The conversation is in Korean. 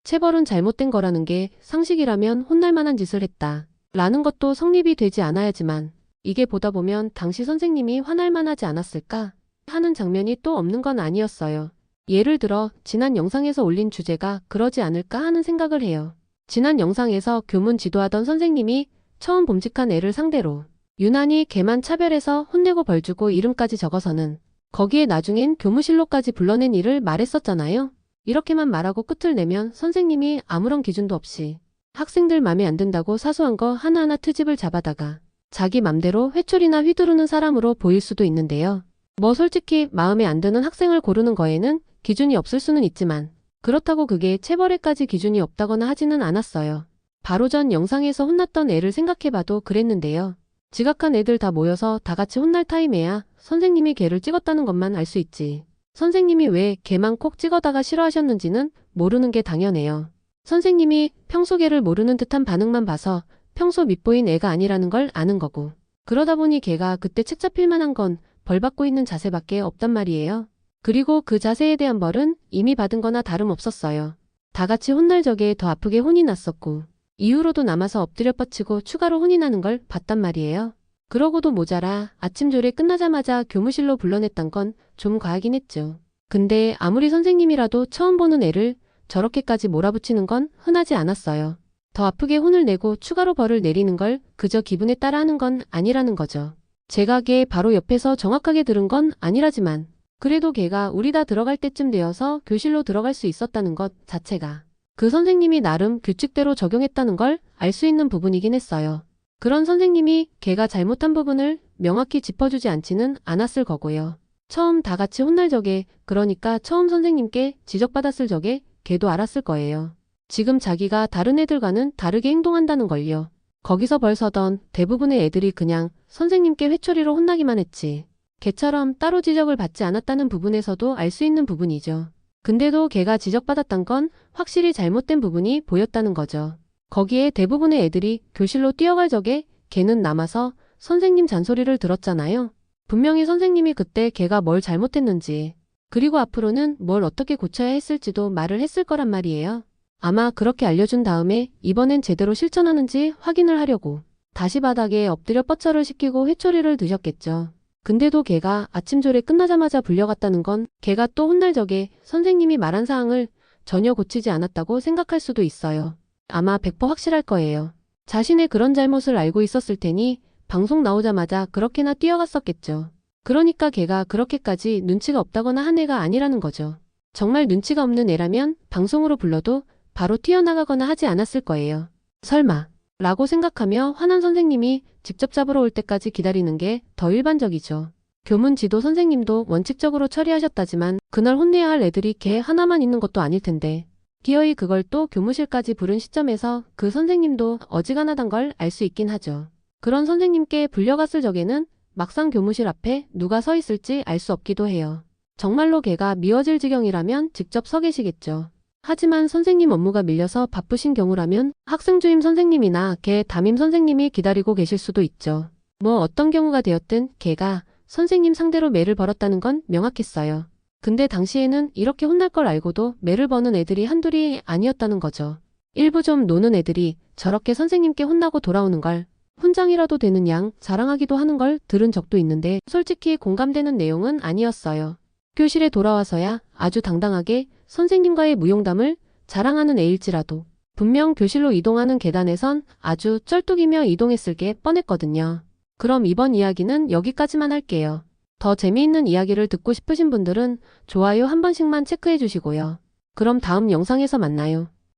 체벌은 잘못된 거라는 게 상식이라면 혼날 만한 짓을 했다. 라는 것도 성립이 되지 않아야지만 이게 보다 보면 당시 선생님이 화날 만하지 않았을까 하는 장면이 또 없는 건 아니었어요. 예를 들어 지난 영상에서 올린 주제가 그러지 않을까 하는 생각을 해요. 지난 영상에서 교문 지도하던 선생님이 처음 봄직한 애를 상대로 유난히 걔만 차별해서 혼내고 벌주고 이름까지 적어서는 거기에 나중엔 교무실로까지 불러낸 일을 말했었잖아요. 이렇게만 말하고 끝을 내면 선생님이 아무런 기준도 없이 학생들 맘에 안 든다고 사소한 거 하나하나 트집을 잡아다가 자기 맘대로 회초리나 휘두르는 사람으로 보일 수도 있는데요. 뭐 솔직히 마음에 안 드는 학생을 고르는 거에는 기준이 없을 수는 있지만 그렇다고 그게 체벌에까지 기준이 없다거나 하지는 않았어요. 바로 전 영상에서 혼났던 애를 생각해봐도 그랬는데요. 지각한 애들 다 모여서 다 같이 혼날 타임에야 선생님이 걔를 찍었다는 것만 알 수 있지. 선생님이 왜 걔만 콕 찍어다가 싫어하셨는지는 모르는 게 당연해요. 선생님이 평소 걔를 모르는 듯한 반응만 봐서 평소 밉보인 애가 아니라는 걸 아는 거고 그러다 보니 걔가 그때 책 잡힐 만한 건 벌 받고 있는 자세밖에 없단 말이에요. 그리고 그 자세에 대한 벌은 이미 받은 거나 다름없었어요. 다 같이 혼날 적에 더 아프게 혼이 났었고 이후로도 남아서 엎드려 뻗치고 추가로 혼이 나는 걸 봤단 말이에요. 그러고도 모자라 아침 조례 끝나자마자 교무실로 불러냈단 건 좀 과하긴 했죠. 근데 아무리 선생님이라도 처음 보는 애를 저렇게까지 몰아붙이는 건 흔하지 않았어요. 더 아프게 혼을 내고 추가로 벌을 내리는 걸 그저 기분에 따라 하는 건 아니라는 거죠. 제가 걔 바로 옆에서 정확하게 들은 건 아니라지만 그래도 걔가 우리 다 들어갈 때쯤 되어서 교실로 들어갈 수 있었다는 것 자체가 그 선생님이 나름 규칙대로 적용했다는 걸 알 수 있는 부분이긴 했어요. 그런 선생님이 걔가 잘못한 부분을 명확히 짚어주지 않지는 않았을 거고요. 처음 다 같이 혼날 적에 그러니까 처음 선생님께 지적받았을 적에 걔도 알았을 거예요. 지금 자기가 다른 애들과는 다르게 행동한다는 걸요. 거기서 벌 서던 대부분의 애들이 그냥 선생님께 회초리로 혼나기만 했지. 걔처럼 따로 지적을 받지 않았다는 부분에서도 알 수 있는 부분이죠. 근데도 걔가 지적받았단 건 확실히 잘못된 부분이 보였다는 거죠. 거기에 대부분의 애들이 교실로 뛰어갈 적에 걔는 남아서 선생님 잔소리를 들었잖아요. 분명히 선생님이 그때 걔가 뭘 잘못했는지 그리고 앞으로는 뭘 어떻게 고쳐야 했을지도 말을 했을 거란 말이에요. 아마 그렇게 알려준 다음에 이번엔 제대로 실천하는지 확인을 하려고 다시 바닥에 엎드려 뻗쳐를 시키고 회초리를 드셨겠죠. 근데도 걔가 아침 조례 끝나자마자 불려갔다는 건 걔가 또 혼날 적에 선생님이 말한 사항을 전혀 고치지 않았다고 생각할 수도 있어요. 아마 100% 확실할 거예요. 자신의 그런 잘못을 알고 있었을 테니 방송 나오자마자 그렇게나 뛰어갔었겠죠. 그러니까 걔가 그렇게까지 눈치가 없다거나 한 애가 아니라는 거죠. 정말 눈치가 없는 애라면 방송으로 불러도 바로 튀어나가거나 하지 않았을 거예요. 설마 라고 생각하며 화난 선생님이 직접 잡으러 올 때까지 기다리는 게 더 일반적이죠. 교문 지도 선생님도 원칙적으로 처리하셨다지만 그날 혼내야 할 애들이 걔 하나만 있는 것도 아닐 텐데 기어이 그걸 또 교무실까지 부른 시점에서 그 선생님도 어지간하단 걸 알 수 있긴 하죠. 그런 선생님께 불려갔을 적에는 막상 교무실 앞에 누가 서 있을지 알 수 없기도 해요. 정말로 걔가 미워질 지경이라면 직접 서 계시겠죠. 하지만 선생님 업무가 밀려서 바쁘신 경우라면 학생 주임 선생님이나 걔 담임 선생님이 기다리고 계실 수도 있죠. 뭐 어떤 경우가 되었든 걔가 선생님 상대로 매를 벌었다는 건 명확했어요. 근데 당시에는 이렇게 혼날 걸 알고도 매를 버는 애들이 한둘이 아니었다는 거죠. 일부 좀 노는 애들이 저렇게 선생님께 혼나고 돌아오는 걸 훈장이라도 되는 양 자랑하기도 하는 걸 들은 적도 있는데 솔직히 공감되는 내용은 아니었어요. 교실에 돌아와서야 아주 당당하게 선생님과의 무용담을 자랑하는 애일지라도 분명 교실로 이동하는 계단에선 아주 쩔뚝이며 이동했을 게 뻔했거든요. 그럼 이번 이야기는 여기까지만 할게요. 더 재미있는 이야기를 듣고 싶으신 분들은 좋아요 한 번씩만 체크해 주시고요. 그럼 다음 영상에서 만나요.